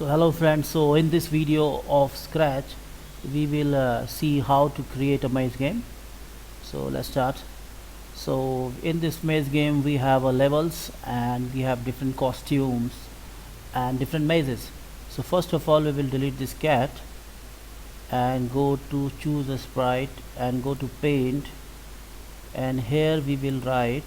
So hello friends, so in this video of Scratch we will see how to create a maze game. So let's start. So in this maze game we have levels and we have different costumes and different mazes. So first of all we will delete this cat and go to choose a sprite and go to paint, and here we will write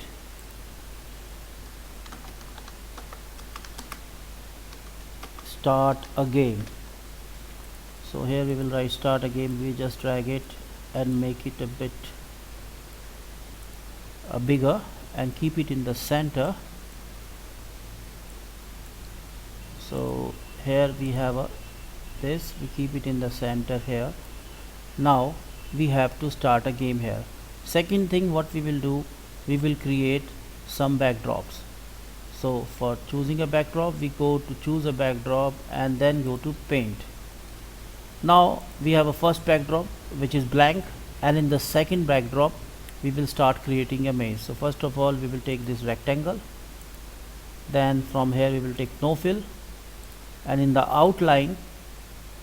start a game. So here we will write start a game. We just drag it and make it a bit bigger and keep it in the center. So here we have this, we keep it in the center here. Now we have to start a game here. Second thing what we will do, we will create some backdrops. So for choosing a backdrop, we go to choose a backdrop and then go to paint. Now we have a first backdrop which is blank, and in the second backdrop we will start creating a maze. So first of all we will take this rectangle, then from here we will take no fill, and in the outline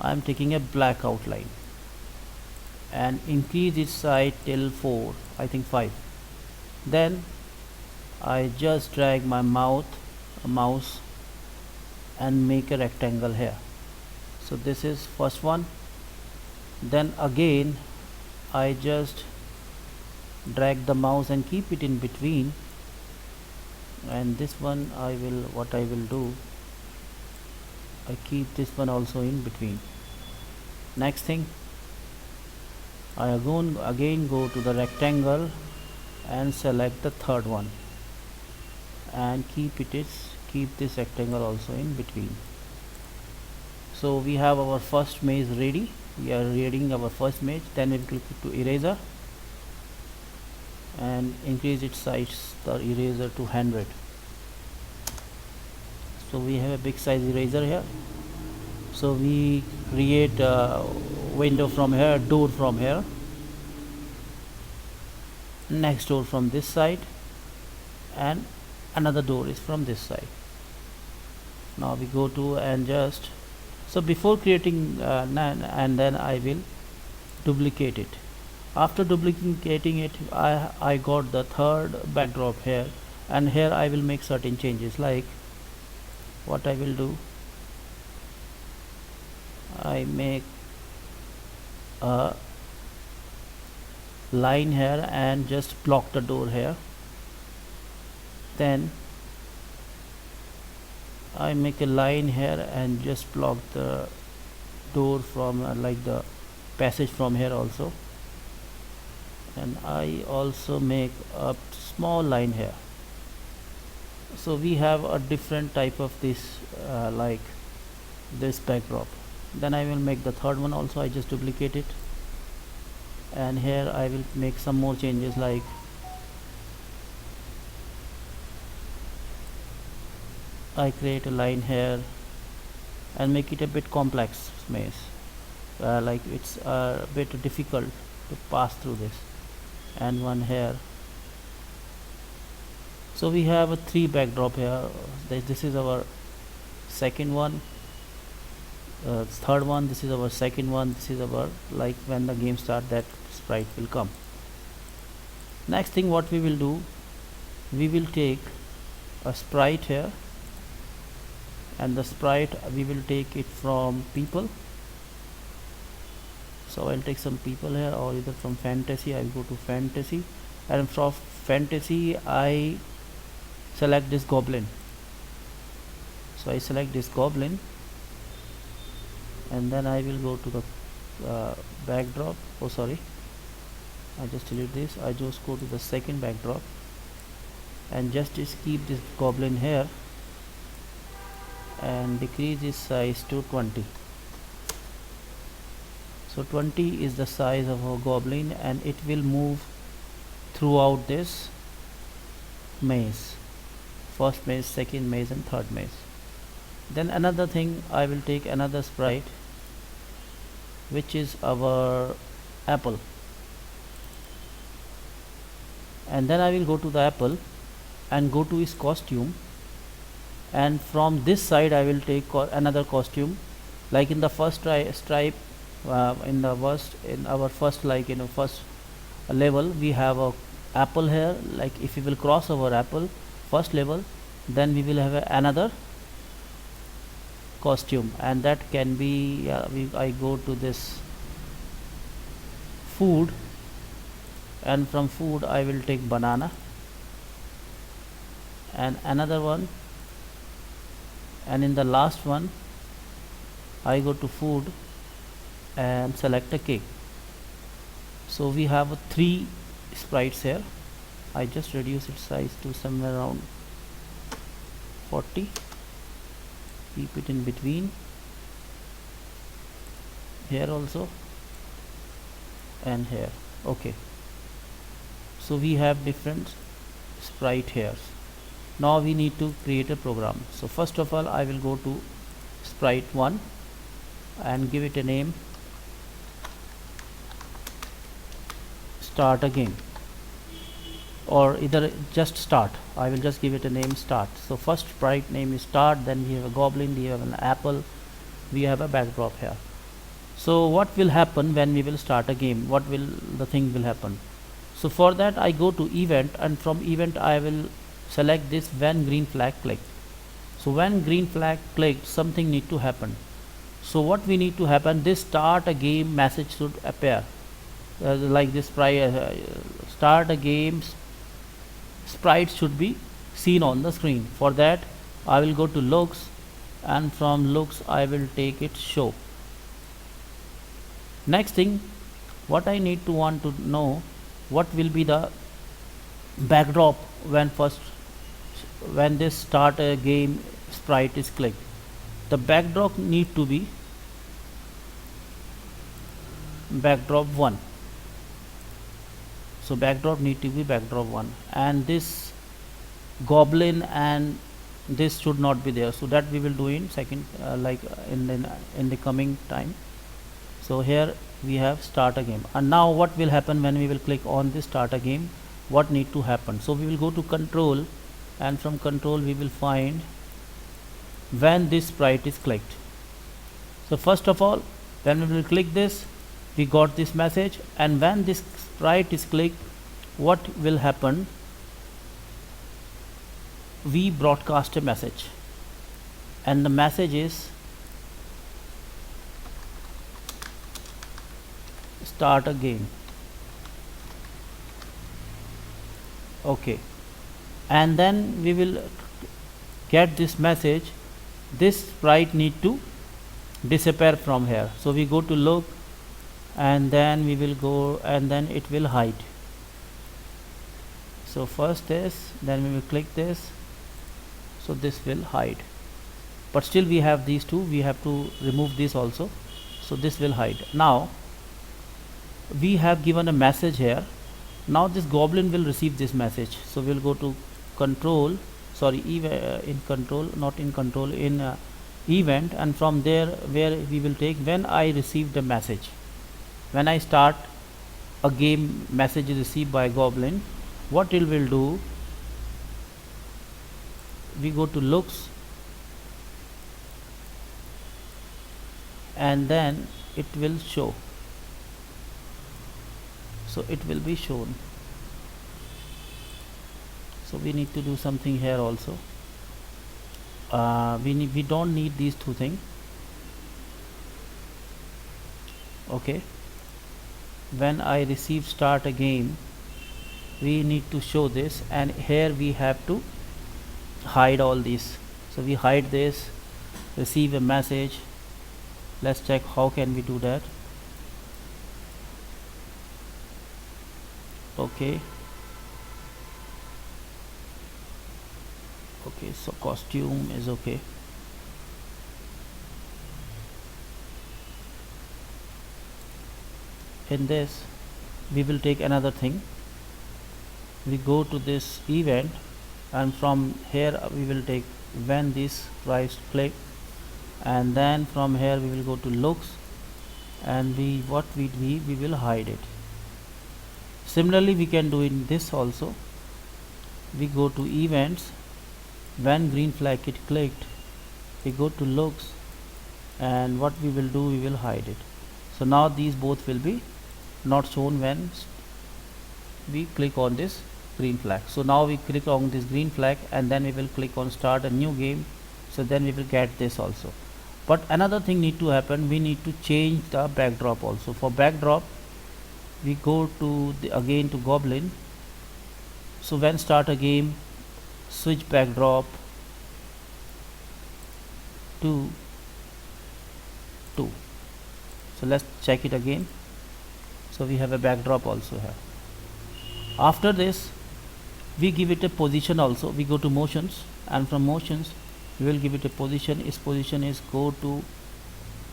I am taking a black outline and increase its size till 4, I think 5. Then I just drag my mouse and make a rectangle here. So this is first one. Then again I just drag the mouse and keep it in between, and this one I will do, I keep this one also in between. Next thing, I again go to the rectangle and select the third one and keep this rectangle also in between. So we have our first maze ready. We are reading our first maze. Then we click to eraser and increase its size, the eraser, to 100. So we have a big size eraser here. So we create a window from here, door from here, next door from this side, and another door is from this side. Now we go to and just, so before creating and then I will duplicate it. After duplicating it, I got the third backdrop here, and here I will make certain changes. Like what I will do, I make a line here and just block the door here. Then I make a line here and just block the door from like the passage from here also, and I also make a small line here. So we have a different type of this like this backdrop. Then I will make the third one also. I just duplicate it, and here I will make some more changes, like I create a line here and make it a bit complex maze, like it's a bit difficult to pass through this, and one here. So we have a 3 backdrop here. This is our second one, third one, this is our second one, this is our, like when the game start, that sprite will come. Next thing what we will do, we will take a sprite here, and the sprite we will take it from people. So I'll take some people here, or either from fantasy. I'll go to fantasy, and from fantasy I select this goblin. So I select this goblin, and then I will go to the backdrop. Oh sorry, I just delete this. I just go to the second backdrop and just keep this goblin here and decrease its size to 20. So 20 is the size of our goblin, and it will move throughout this maze, first maze, second maze, and third maze. Then another thing, I will take another sprite which is our apple, and then I will go to the apple and go to his costume and from this side I will take another costume, like in the first stripe, in our first, like in the first level we have a apple here. Like if we will cross our apple first level, then we will have another costume, and that can be I go to this food, and from food I will take banana, and another one, and in the last one I go to food and select a cake. So we have three sprites here. I just reduce its size to somewhere around 40, keep it in between here also and here. Okay, so we have different sprite here. Now we need to create a program. So first of all I will go to sprite 1 and give it a name, start a game, or either just start. I will just give it a name, start. So first sprite name is start, then we have a goblin, we have an apple, we have a backdrop here. So what will happen when we will start a game? What will the thing will happen? So for that I go to event, and from event I will select this when green flag clicked. So when green flag clicked, something need to happen. So what we need to happen, this start a game message should appear, like this start a game sprite should be seen on the screen. For that I will go to looks, and from looks I will take it show. Next thing, what I need to want to know, what will be the backdrop when this start a game sprite is clicked. The backdrop need to be backdrop 1. So backdrop need to be backdrop 1, and this goblin and this should not be there. So that we will do in second, in the coming time. So here we have start a game, and now what will happen when we will click on this start a game? What need to happen? So we will go to control, and from control we will find when this sprite is clicked. So first of all, when we will click this, we got this message, and when this sprite is clicked, what will happen? We broadcast a message, and the message is start a game. Okay, and then we will get this message, this sprite need to disappear from here. So we go to look, and then we will go, and then it will hide. So first this, then we will click this, so this will hide, but still we have these two, we have to remove this also. So this will hide. Now we have given a message here. Now this goblin will receive this message. So we'll go to control, sorry, in control, not in control, in event, and from there where we will take when I received a message. When I start a game, message is received by goblin, what it will do, we go to looks, and then it will show. So it will be shown. So we need to do something here also. We don't need these two things. Okay, when I receive start a game, we need to show this, and here we have to hide all these. So we hide this, receive a message. Let's check how can we do that. Okay, so costume is okay. In this we will take another thing. We go to this event, and from here we will take when this price click, and then from here we will go to looks, and we will hide it. Similarly we can do in this also. We go to events, when green flag it clicked, we go to looks, and what we will do, we will hide it. So now these both will be not shown when we click on this green flag. So now we click on this green flag and then we will click on start a new game, so then we will get this also. But another thing need to happen, we need to change the backdrop also. For backdrop we go to again to goblin. So when start a game, switch backdrop to 2. So let's check it again. So we have a backdrop also here. After this we give it a position also. We go to motions, and from motions we will give it a position. Its position is go to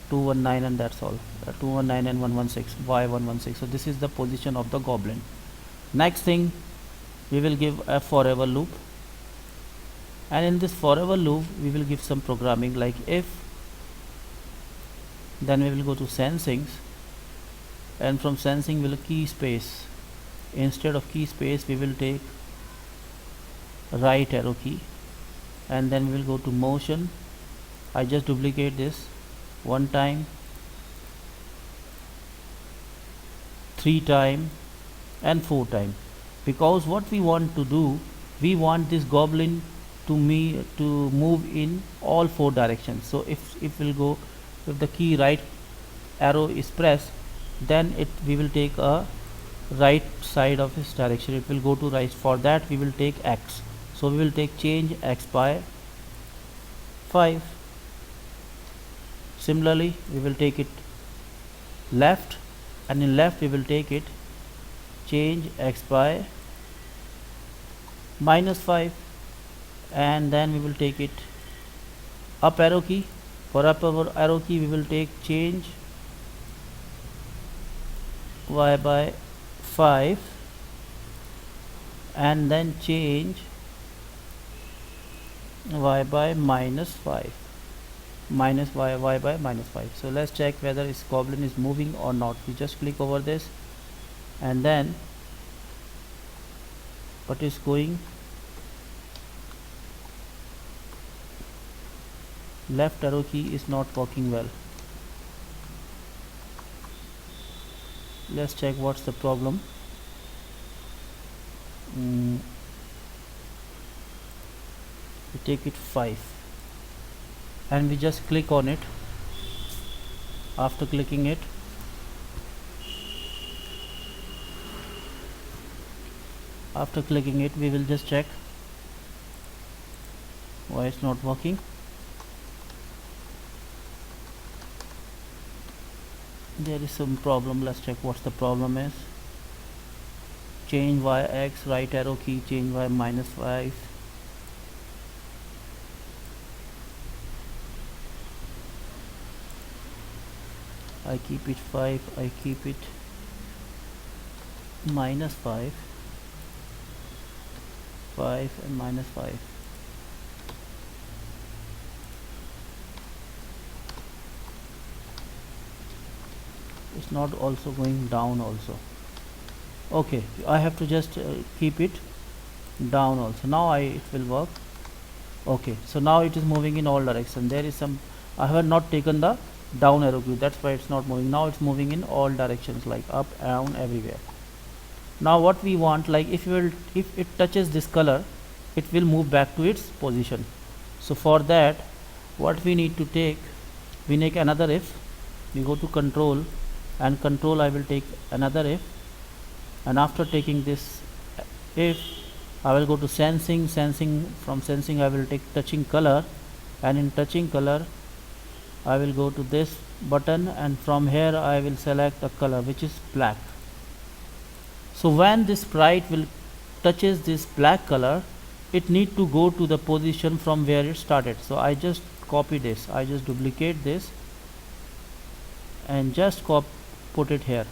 219, and that's all. 219 and 116, y116. So this is the position of the goblin. Next thing, we will give a forever loop, and in this forever loop we will give some programming like if. Then we will go to sensings, and from sensing we will key space. Instead of key space we will take right arrow key, and then we will go to motion. I just duplicate this 1 time, 3 time, and 4 time, because what we want to do, we want this goblin to move in all 4 directions. So if we'll go, if the key right arrow is pressed, then we will take a right side of its direction, it will go to right. For that we will take X. So we will take change X by 5. Similarly we will take it left, and in left we will take it change X by -5, and then we will take it up arrow key. For up arrow key we will take change Y by 5, and then change Y by -5, minus y by -5. So let's check whether this goblin is moving or not. We just click over this, and then what is going, left arrow key is not working well. Let's check what's the problem. We take it 5, and we just click on it. After clicking it, we will just check why it's not working. There is some problem. Let's check what's the problem is. Change y x, right arrow key, change y -5. I keep it 5, I keep it -5, 5 and -5. It's not also going down also. Okay, I have to just keep it down also. Now it will work. Okay, so now it is moving in all directions. There is some, I have not taken the down arrow key, that's why it's not moving. Now it's moving in all directions, like up, down, everywhere. Now what we want, like if it touches this color, it will move back to its position. So for that, what we need to take, we make another if. We go to control, and control I will take another if, and after taking this if, I will go to sensing. From sensing I will take touching color, and in touching color I will go to this button, and from here I will select a color which is black. So when this sprite will touches this black color, it need to go to the position from where it started. So I just copy this, I just duplicate this and just put it here.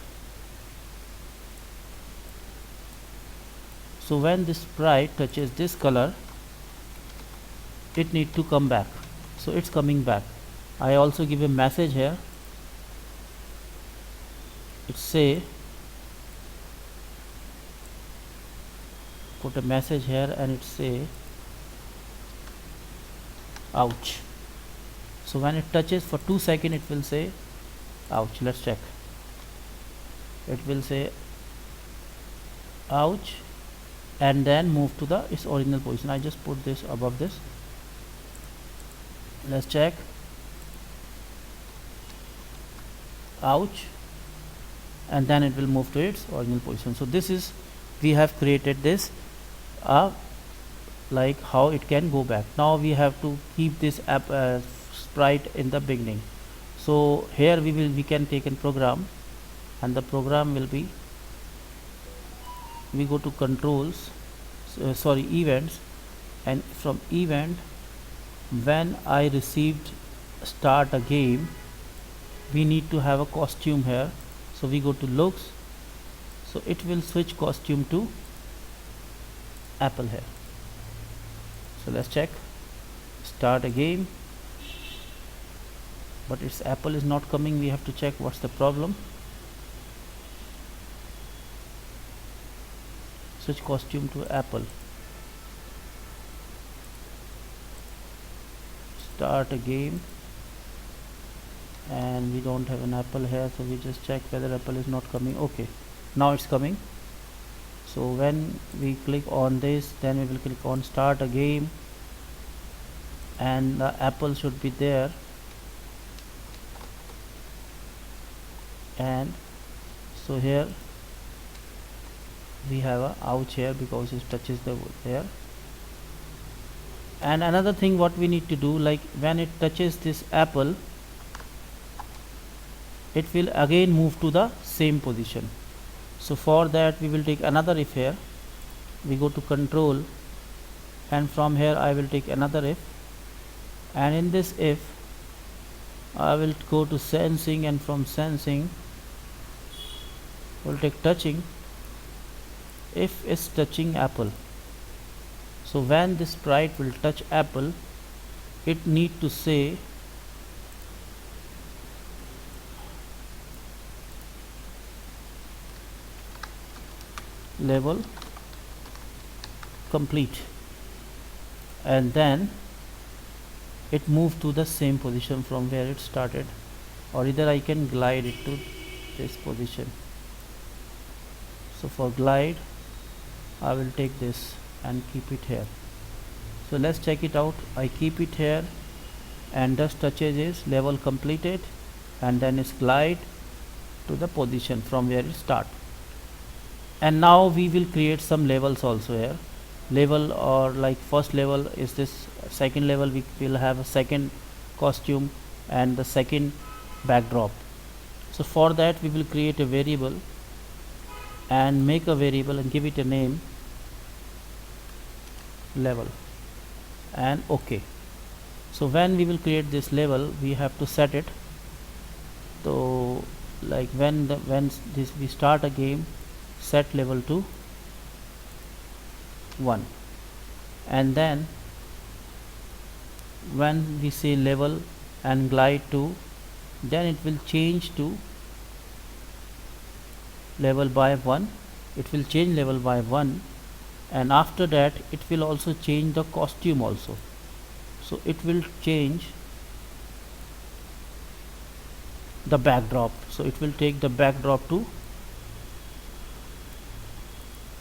So when this sprite touches this color, it need to come back. So it's coming back. I also give a message here. It say, put a message here, and it say ouch. So when it touches for 2 seconds it will say ouch. Let's check. It will say ouch and then move to the its original position. I just put this above this. Let's check. Ouch, and then it will move to its original position. So this is, we have created this like how it can go back. Now we have to keep this app sprite in the beginning. So here we can take a program, and the program will be, we go to controls, events, and from event, when I received start a game, we need to have a costume here. So we go to looks, so it will switch costume to Apple here. So let's check. Start a game, but its Apple is not coming. We have to check what's the problem. Switch costume to Apple. Start a game, and we don't have an Apple here, so we just check whether Apple is not coming. Okay, now it's coming. So when we click on this, then we will click on start a game, and the Apple should be there. And so here we have a ouch here because it touches the there. And another thing what we need to do, like when it touches this Apple, it will again move to the same position. So for that we will take another if here. We go to control, and from here I will take another if, and in this if I will go to sensing, and from sensing we'll take touching. If is touching Apple, so when this sprite will touch Apple, it need to say level complete, and then it move to the same position from where it started, or either I can glide it to this position. So for glide I will take this and keep it here. So let's check it out. I keep it here, and dust touches is level completed, and then it's glide to the position from where it start. And now we will create some levels also here. Level, or like first level is this, second level we will have a second costume and the second backdrop. So for that we will create a variable and make a variable and give it a name level, and OK. So when we will create this level, we have to set it. So like when this we start a game, set level to 1, and then when we say level and glide to, then it will change to level by 1. It will change level by 1, and after that it will also change the costume also. So it will change the backdrop. So it will take the backdrop to,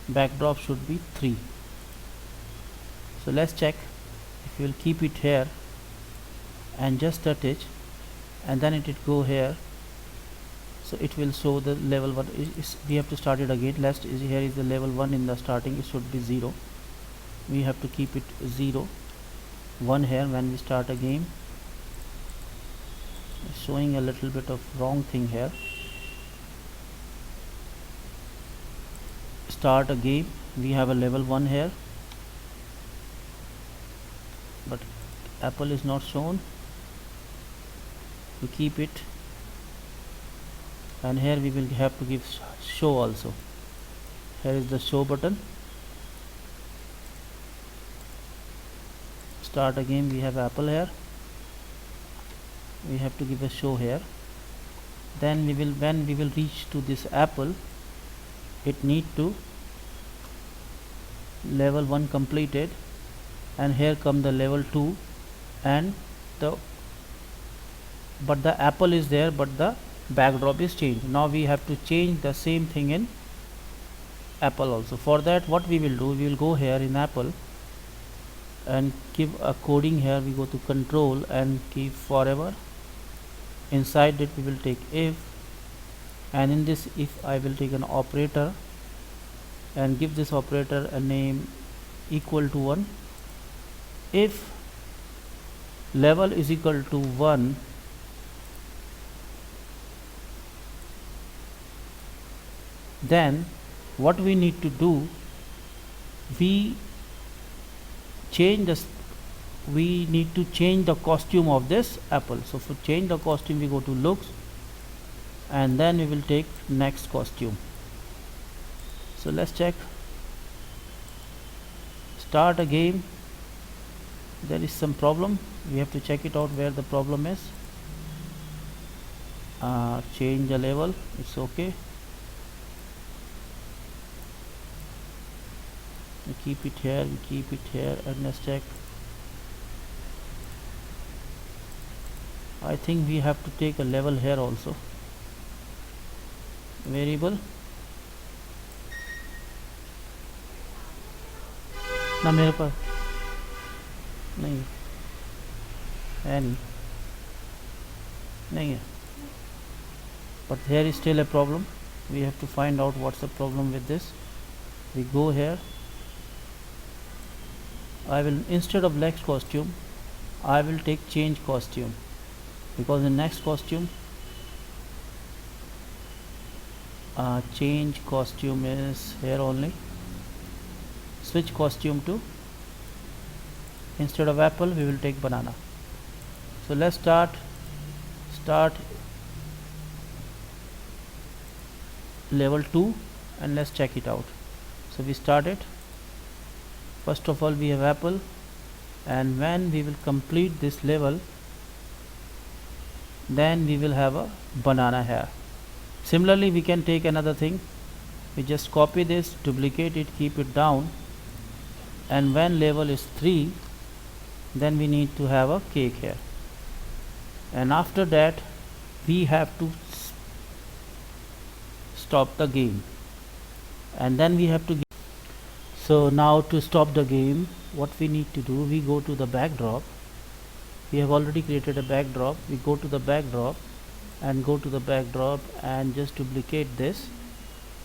backdrop should be 3. So let's check. If you will keep it here and just touch, and then it will go here, so it will show the level 1 is, we have to start it again. Last is, here is the level 1 in the starting, it should be 0. We have to keep it 0, 1 here when we start a game. It's showing a little bit of wrong thing here. Start a game, we have a level 1 here, but Apple is not shown. We keep it, and here we will have to give show also. Here is the show button. Start a game, we have Apple here, we have to give a show here. Then we will, when we will reach to this Apple, it need to level 1 completed, and here come the level 2, and the but the apple is there, but the backdrop is changed. Now we have to change the same thing in apple also. For that, what we will do, we will go here in apple and give a coding. Here we go to control and keep forever. Inside it we will take if, and in this if I will take an operator and give this operator a name equal to 1. If level is equal to 1, then what we need to do, we need to change the costume of this apple. So for change the costume, we go to looks and then we will take next costume. So let's check, start a game. There is some problem, we have to check it out where the problem is. Change the level, it's okay. We keep it here, and let's check. I think we have to take a level here also. Variable, ना मेरे पास नहीं है, नहीं है, but here is still a problem. We have to find out what's the problem with this. We go here, I will, instead of next costume, I will take change costume, because the next costume, change costume is here only. Switch costume to, instead of apple we will take banana. So let's start level 2 and let's check it out. So we start it. First of all, we have apple, and when we will complete this level, then we will have a banana here. Similarly, we can take another thing. We just copy this, duplicate it, keep it down, and when level is 3, then we need to have a cake here, and after that we have to stop the game, and then we have to so now to stop the game, what we need to do, we go to the backdrop. We have already created a backdrop. We go to the backdrop and go to the backdrop and just duplicate this,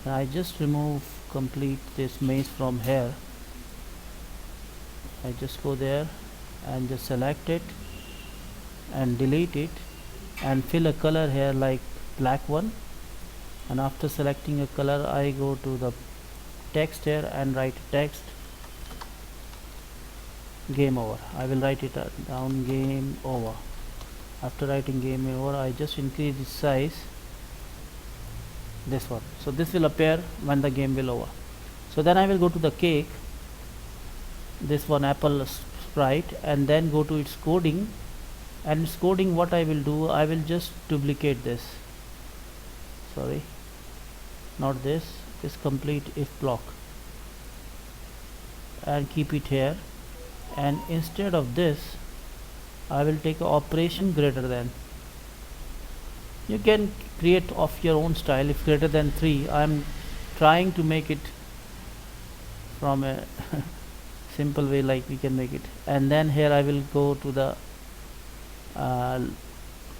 and I just remove complete this maze from here. I just go there and just select it and delete it and fill a color here like black one, and after selecting a color I go to the text here and write text game over. I will write it down, game over. After writing game over, I just increase its size, this one, so this will appear when the game will over. So then I will go to the cake, this one apple sprite, and then go to its coding, and its coding, what I will do, I will just duplicate this, sorry, not this, this complete if block, and keep it here, and instead of this I will take a operation greater than. You can create of your own style. If greater than 3, I am trying to make it from a simple way, like we can make it, and then here I will go to the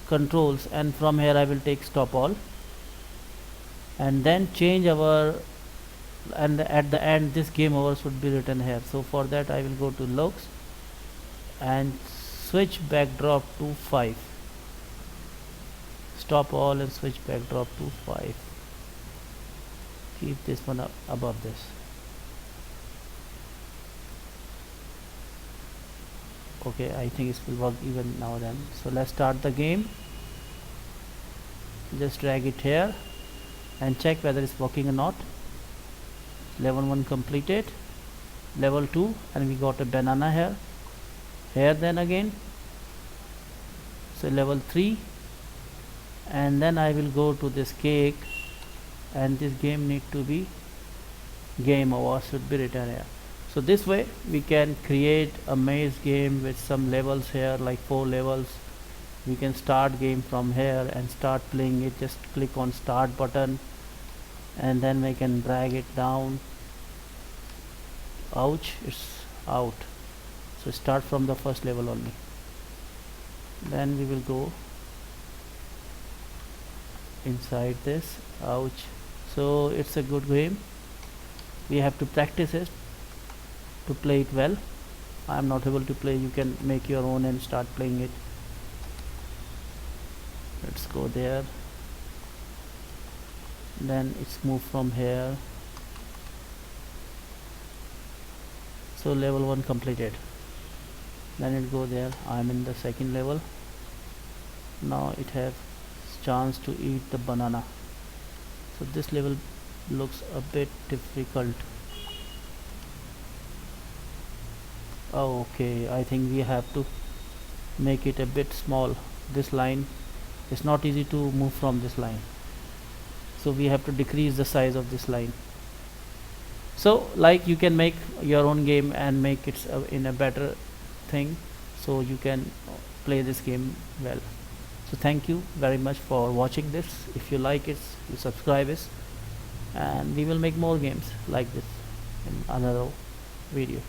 controls, and from here I will take stop all, and then change our, and at the end this game over should be written here. So for that I will go to looks and switch backdrop to 5, stop all and switch backdrop to 5, keep this one up above this. Okay, I think it will work even now then. So let's start the game, just drag it here and check whether it's working or not. Level 1 completed, level 2, and we got a banana here, then again, so level 3, and then I will go to this cake, and this game need to be game over, should be written here. So this way we can create a maze game with some levels here, like 4 levels. We can start game from here and start playing it. Just click on start button and then we can drag it down. Ouch, it's out. So start from the first level only. Then we will go inside this. Ouch. So it's a good game. We have to practice it to play it well. I am not able to play. You can make your own and start playing it. Let's go there. Then it's move from here. So level 1 completed. Then it go there. I am in the second level. Now it has chance to eat the banana. So this level looks a bit difficult. Oh, okay, I think we have to make it a bit small. This line is not easy to move from this line, so we have to decrease the size of this line. So like you can make your own game and make it in a better thing, so you can play this game well. So thank you very much for watching this. If you like it, you subscribe it, and we will make more games like this in another video.